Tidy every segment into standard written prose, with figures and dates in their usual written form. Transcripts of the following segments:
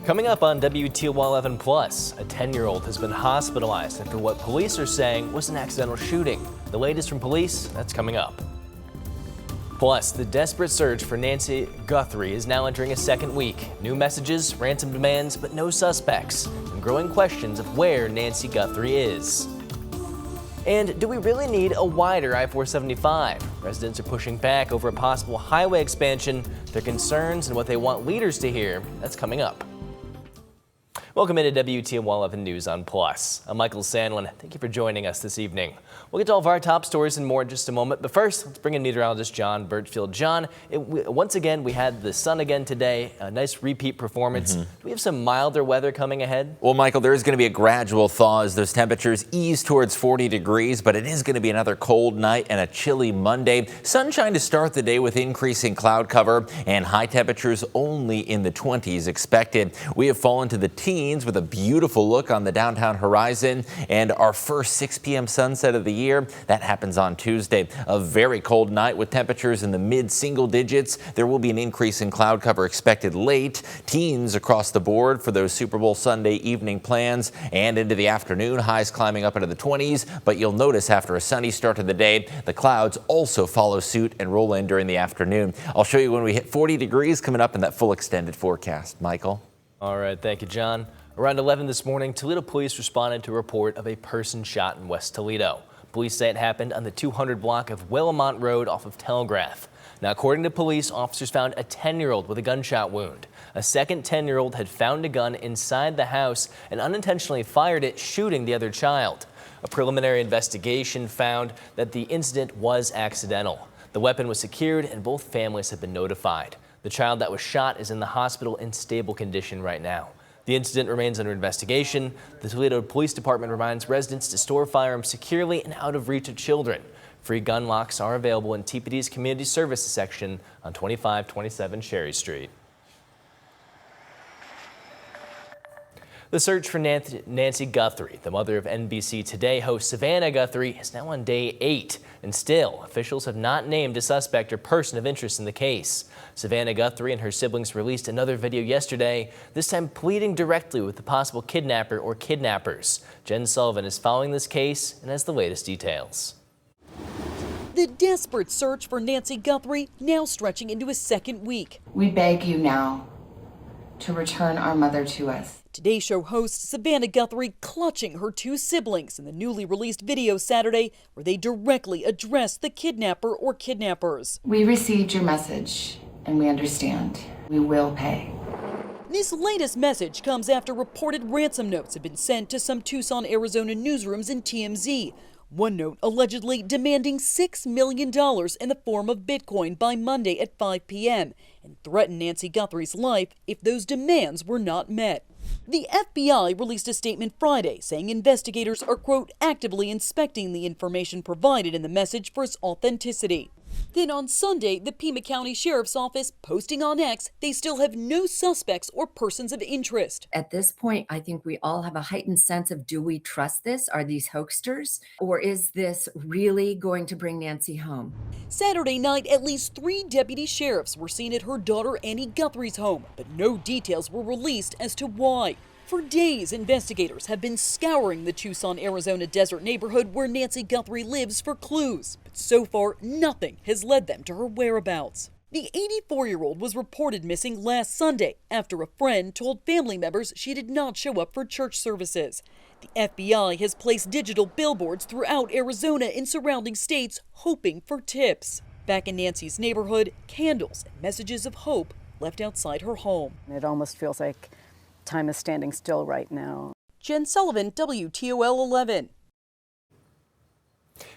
Coming up on WTOL 11 Plus, a 10-year-old has been hospitalized after what police are saying was an accidental shooting. The latest from police, that's coming up. Plus, the desperate search for Nancy Guthrie is now entering a second week. New messages, ransom demands, but no suspects, and growing questions of where Nancy Guthrie is. And do we really need a wider I-475? Residents are pushing back over a possible highway expansion, their concerns, and what they want leaders to hear. That's coming up. Welcome into WTOL 11 News on Plus. I'm Michael Sandlin. Thank you for joining us this evening. We'll get to all of our top stories and more in just a moment, but first, let's bring in meteorologist John Birchfield. John, once again, we had the sun again today, a nice repeat performance. Do we have some milder weather coming ahead? Well, Michael, there is going to be a gradual thaw as those temperatures ease towards 40 degrees, but it is going to be another cold night and a chilly Monday. Sunshine to start the day with increasing cloud cover and high temperatures only in the 20s expected. We have fallen to the teens with a beautiful look on the downtown horizon and our first 6 p.m. sunset of the year. That happens on Tuesday. A very cold night with temperatures in the mid-single digits. There will be an increase in cloud cover expected late. Teens across the board for those Super Bowl Sunday evening plans and into the afternoon. Highs climbing up into the 20s, but you'll notice after a sunny start to the day, the clouds also follow suit and roll in during the afternoon. I'll show you when we hit 40 degrees coming up in that full extended forecast. Michael? All right, thank you, John. Around 11 this morning, Toledo police responded to a report of a person shot in West Toledo. Police say it happened on the 200 block of Willamont Road off of Telegraph. Now, according to police, officers found a 10-year-old with a gunshot wound. A second 10-year-old had found a gun inside the house and unintentionally fired it, shooting the other child. A preliminary investigation found that the incident was accidental. The weapon was secured and both families have been notified. The child that was shot is in the hospital in stable condition right now. The incident remains under investigation. The Toledo Police Department reminds residents to store firearms securely and out of reach of children. Free gun locks are available in TPD's Community Services section on 2527 Cherry Street. The search for Nancy Guthrie, the mother of NBC Today host Savannah Guthrie, is now on day 8. And still, officials have not named a suspect or person of interest in the case. Savannah Guthrie and her siblings released another video yesterday, this time pleading directly with the possible kidnapper or kidnappers. Jen Sullivan is following this case and has the latest details. The desperate search for Nancy Guthrie now stretching into a second week. We beg you now to return our mother to us. Today Show host Savannah Guthrie clutching her two siblings in the newly released video Saturday where they directly address the kidnapper or kidnappers. We received your message and we understand. We will pay. This latest message comes after reported ransom notes have been sent to some Tucson, Arizona newsrooms and TMZ. One note allegedly demanding $6 million in the form of Bitcoin by Monday at 5 p.m. and threatened Nancy Guthrie's life if those demands were not met. The FBI released a statement Friday saying investigators are, quote, actively inspecting the information provided in the message for its authenticity. Then on Sunday, the Pima County Sheriff's Office posting on X they still have no suspects or persons of interest. At this point, I think we all have a heightened sense of, do we trust this? Are these hoaxsters? Or is this really going to bring Nancy home? Saturday night, at least 3 deputy sheriffs were seen at her daughter Annie Guthrie's home, but no details were released as to why. For days, investigators have been scouring the Tucson, Arizona desert neighborhood where Nancy Guthrie lives for clues, but so far nothing has led them to her whereabouts. The 84-year-old was reported missing last Sunday after a friend told family members she did not show up for church services. The FBI has placed digital billboards throughout Arizona and surrounding states hoping for tips. Back in Nancy's neighborhood, candles and messages of hope left outside her home. It almost feels like time is standing still right now. Jen Sullivan, WTOL 11.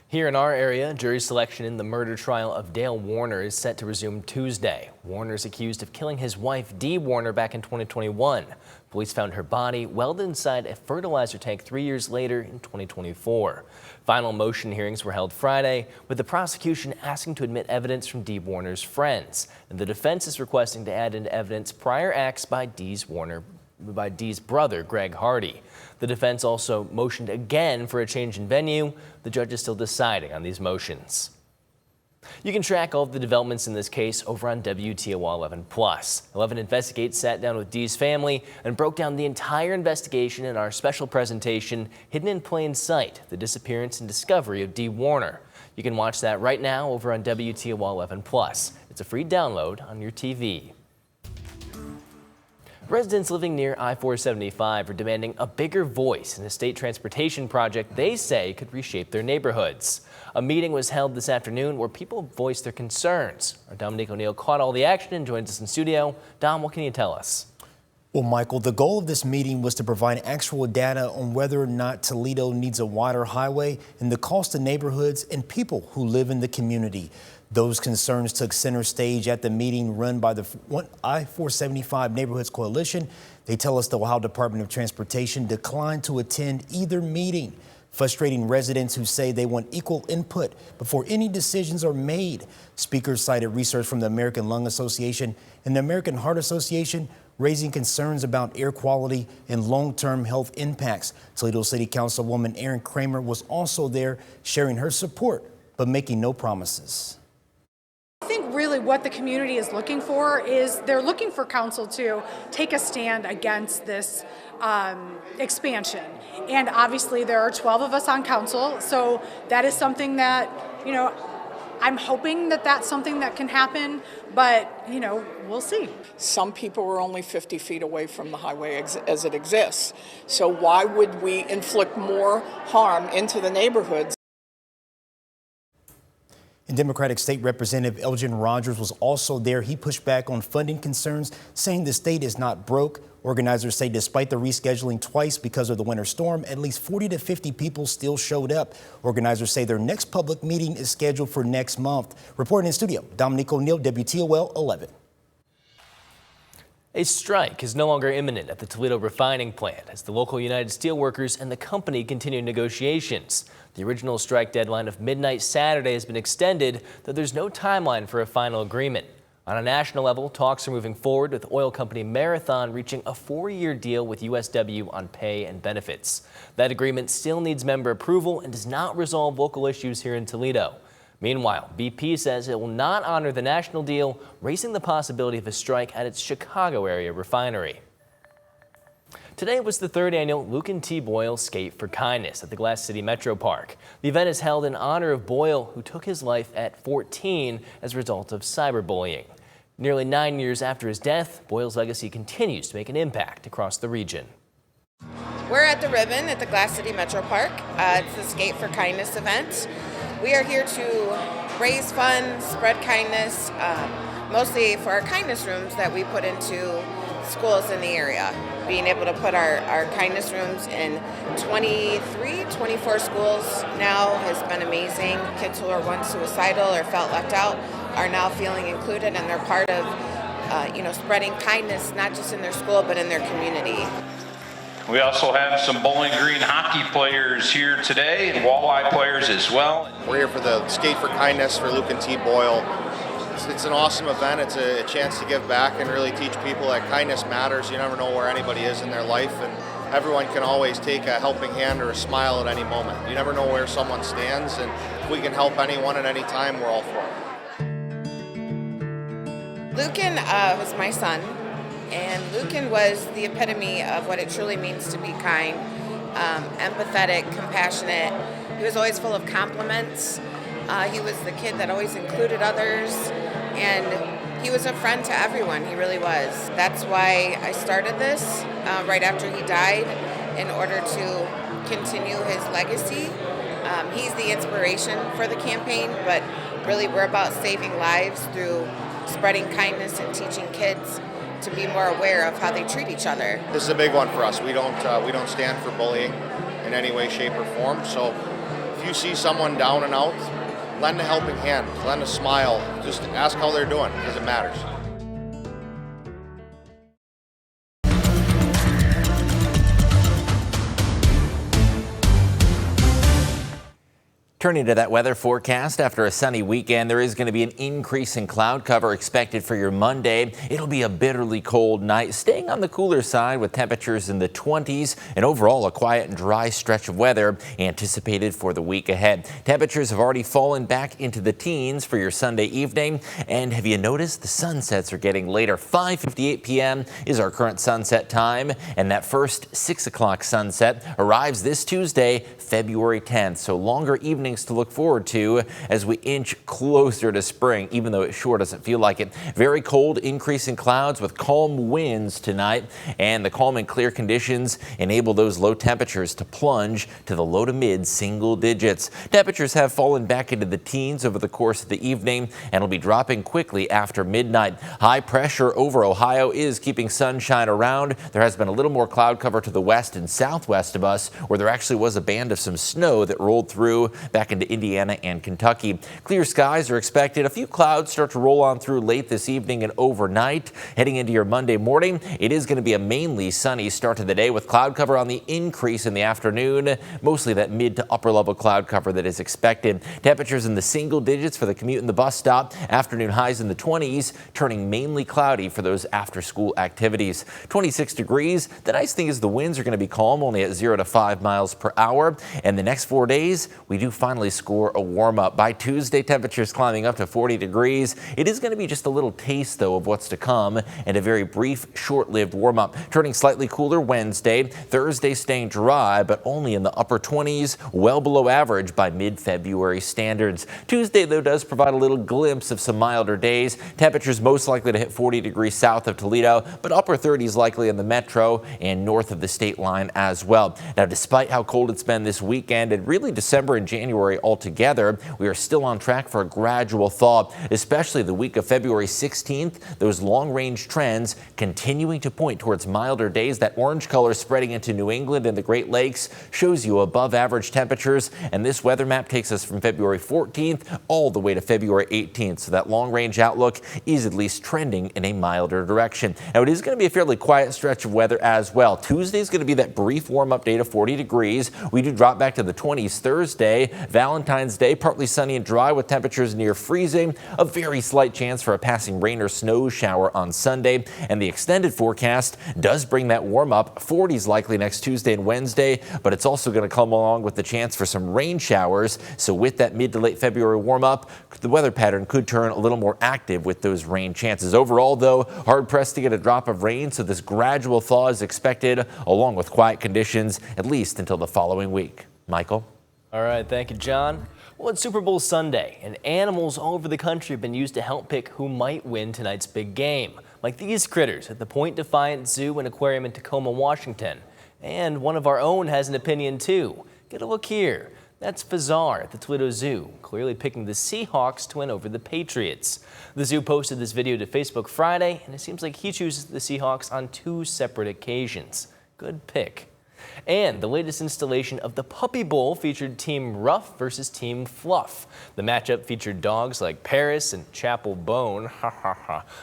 Here in our area, jury selection in the murder trial of Dale Warner is set to resume Tuesday. Warner is accused of killing his wife, Dee Warner, back in 2021. Police found her body welded inside a fertilizer tank 3 years later in 2024. Final motion hearings were held Friday, with the prosecution asking to admit evidence from Dee Warner's friends. And the defense is requesting to add into evidence prior acts by Dee's brother, Greg Hardy. The defense also motioned again for a change in venue. The judge is still deciding on these motions. You can track all of the developments in this case over on WTOL 11+. 11 Investigates sat down with Dee's family and broke down the entire investigation in our special presentation, Hidden in Plain Sight, the disappearance and discovery of Dee Warner. You can watch that right now over on WTOL 11+. It's a free download on your TV. Residents living near I-475 are demanding a bigger voice in a state transportation project they say could reshape their neighborhoods. A meeting was held this afternoon where people voiced their concerns. Our Dominique O'Neill caught all the action and joins us in studio. Dom, what can you tell us? Well, Michael, the goal of this meeting was to provide actual data on whether or not Toledo needs a wider highway and the cost to neighborhoods and people who live in the community. Those concerns took center stage at the meeting run by the I-475 Neighborhoods Coalition. They tell us the Ohio Department of Transportation declined to attend either meeting, frustrating residents who say they want equal input before any decisions are made. Speakers cited research from the American Lung Association and the American Heart Association, raising concerns about air quality and long-term health impacts. Toledo City Councilwoman Erin Kramer was also there, sharing her support, but making no promises. I think really what the community is looking for is they're looking for council to take a stand against this expansion. And obviously there are 12 of us on council, so that is something that, you know, I'm hoping that that's something that can happen, but, you know, we'll see. Some people are only 50 feet away from the highway as it exists. So why would we inflict more harm into the neighborhoods? And Democratic State Representative Elgin Rogers was also there. He pushed back on funding concerns, saying the state is not broke. Organizers say despite the rescheduling twice because of the winter storm, at least 40 to 50 people still showed up. Organizers say their next public meeting is scheduled for next month. Reporting in studio, Dominique O'Neill, WTOL 11. A strike is no longer imminent at the Toledo refining plant as the local United Steelworkers and the company continue negotiations. The original strike deadline of midnight Saturday has been extended, though there's no timeline for a final agreement. On a national level, talks are moving forward with oil company Marathon reaching a 4-year deal with USW on pay and benefits. That agreement still needs member approval and does not resolve local issues here in Toledo. Meanwhile, BP says it will not honor the national deal, raising the possibility of a strike at its Chicago area refinery. Today was the 3rd annual Lucan T. Boyle Skate for Kindness at the Glass City Metro Park. The event is held in honor of Boyle, who took his life at 14 as a result of cyberbullying. Nearly 9 years after his death, Boyle's legacy continues to make an impact across the region. We're at the ribbon at the Glass City Metro Park. It's the Skate for Kindness event. We are here to raise funds, spread kindness, mostly for our kindness rooms that we put into schools in the area. Being able to put our kindness rooms in 24 schools now has been amazing. Kids who are once suicidal or felt left out are now feeling included, and they're part of spreading kindness not just in their school but in their community. We also have some Bowling Green hockey players here today and walleye players as well. We're here for the Skate for Kindness for Lucan T. Boyle. It's an awesome event. It's a chance to give back and really teach people that kindness matters. You never know where anybody is in their life, and everyone can always take a helping hand or a smile at any moment. You never know where someone stands, and if we can help anyone at any time, we're all for it. Lucan was my son. And Lucan was the epitome of what it truly means to be kind, empathetic, compassionate. He was always full of compliments. He was the kid that always included others, and he was a friend to everyone. He really was. That's why I started this right after he died, in order to continue his legacy. He's the inspiration for the campaign, but really we're about saving lives through spreading kindness and teaching kids to be more aware of how they treat each other. This is a big one for us. We don't stand for bullying in any way, shape, or form. So if you see someone down and out, lend a helping hand, lend a smile, just ask how they're doing, because it matters. Turning to that weather forecast, after a sunny weekend, there is going to be an increase in cloud cover expected for your Monday. It'll be a bitterly cold night, staying on the cooler side with temperatures in the 20s, and overall a quiet and dry stretch of weather anticipated for the week ahead. Temperatures have already fallen back into the teens for your Sunday evening. And have you noticed the sunsets are getting later? 5:58 p.m. is our current sunset time, and that first 6 o'clock sunset arrives this Tuesday, February 10th. So longer evenings to look forward to as we inch closer to spring, even though it sure doesn't feel like it. Very cold, increasing clouds with calm winds tonight, and the calm and clear conditions enable those low temperatures to plunge to the low to mid single digits. Temperatures have fallen back into the teens over the course of the evening and will be dropping quickly after midnight. High pressure over Ohio is keeping sunshine around. There has been a little more cloud cover to the west and southwest of us, where there actually was a band of some snow that rolled through back into Indiana and Kentucky. Clear skies are expected. A few clouds start to roll on through late this evening and overnight. Heading into your Monday morning, it is going to be a mainly sunny start to the day with cloud cover on the increase in the afternoon. Mostly that mid to upper level cloud cover that is expected. Temperatures in the single digits for the commute and the bus stop. Afternoon highs in the 20s, turning mainly cloudy for those after school activities. 26 degrees. The nice thing is the winds are going to be calm, only at 0 to 5 miles per hour. And the next 4 days, we do finally score a warm up. By Tuesday, temperatures climbing up to 40 degrees. It is going to be just a little taste, though, of what's to come, and a very brief, short-lived warm up. Turning slightly cooler Wednesday. Thursday staying dry, but only in the upper 20s, well below average by mid-February standards. Tuesday, though, does provide a little glimpse of some milder days. Temperatures most likely to hit 40 degrees south of Toledo, but upper 30s likely in the metro and north of the state line as well. Now, despite how cold it's been this weekend, and really December and January altogether, we are still on track for a gradual thaw, especially the week of February 16th. Those long-range trends continuing to point towards milder days. That orange color spreading into New England and the Great Lakes shows you above average temperatures, and this weather map takes us from February 14th all the way to February 18th. So that long-range outlook is at least trending in a milder direction. Now, it is going to be a fairly quiet stretch of weather as well. Tuesday is going to be that brief warm-up day to 40 degrees. We do drop back to the 20s Thursday. Valentine's Day, partly sunny and dry with temperatures near freezing. A very slight chance for a passing rain or snow shower on Sunday. And the extended forecast does bring that warm up. 40s likely next Tuesday and Wednesday, but it's also going to come along with the chance for some rain showers. So with that mid to late February warm up, the weather pattern could turn a little more active with those rain chances. Overall, though, hard pressed to get a drop of rain, so this gradual thaw is expected along with quiet conditions at least until the following week. Michael? All right, thank you, John. Well, it's Super Bowl Sunday, and animals all over the country have been used to help pick who might win tonight's big game, like these critters at the Point Defiant Zoo and Aquarium in Tacoma, Washington. And one of our own has an opinion, too. Get a look here. That's Fazar at the Toledo Zoo, clearly picking the Seahawks to win over the Patriots. The zoo posted this video to Facebook Friday, and it seems like he chooses the Seahawks on 2 separate occasions. Good pick. And the latest installation of the Puppy Bowl featured Team Rough versus Team Fluff. The matchup featured dogs like Paris and Chapel Bone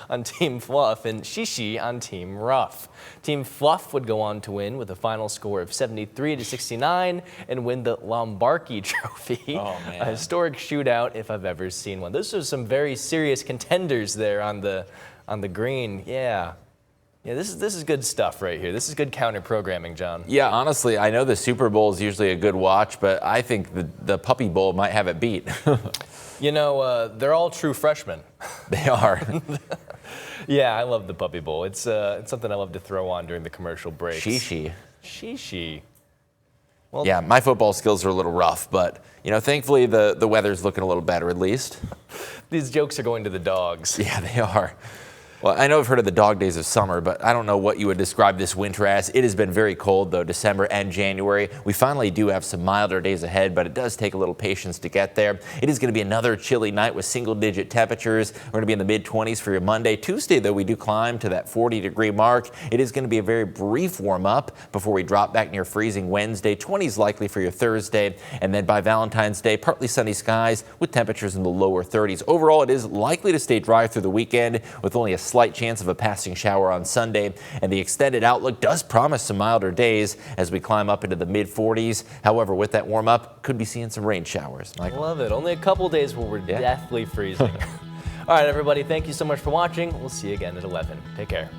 on Team Fluff and Shishi on Team Rough. Team Fluff would go on to win with a final score of 73-69 and win the Lombardi Trophy. Oh, man. A historic shootout if I've ever seen one. Those are some very serious contenders there on the green. Yeah. Yeah, this is good stuff right here. This is good counter programming, John. Yeah, honestly, I know the Super Bowl is usually a good watch, but I think the Puppy Bowl might have it beat. You know, they're all true freshmen. They are. Yeah, I love the Puppy Bowl. It's something I love to throw on during the commercial breaks. Shishi. Well, yeah, my football skills are a little rough, but you know, thankfully the weather's looking a little better at least. These jokes are going to the dogs. Yeah, they are. Well, I know I've heard of the dog days of summer, but I don't know what you would describe this winter as. It has been very cold, though, December and January. We finally do have some milder days ahead, but it does take a little patience to get there. It is going to be another chilly night with single-digit temperatures. We're going to be in the mid-20s for your Monday. Tuesday, though, we do climb to that 40-degree mark. It is going to be a very brief warm-up before we drop back near freezing Wednesday. 20s likely for your Thursday, and then by Valentine's Day, partly sunny skies with temperatures in the lower 30s. Overall, it is likely to stay dry through the weekend with only a slight chance of a passing shower on Sunday, and the extended outlook does promise some milder days as we climb up into the mid-40s. However, with that warm up, could be seeing some rain showers. I love it. Only a couple days where we're deathly freezing. All right, everybody, thank you so much for watching. We'll see you again at 11. Take care.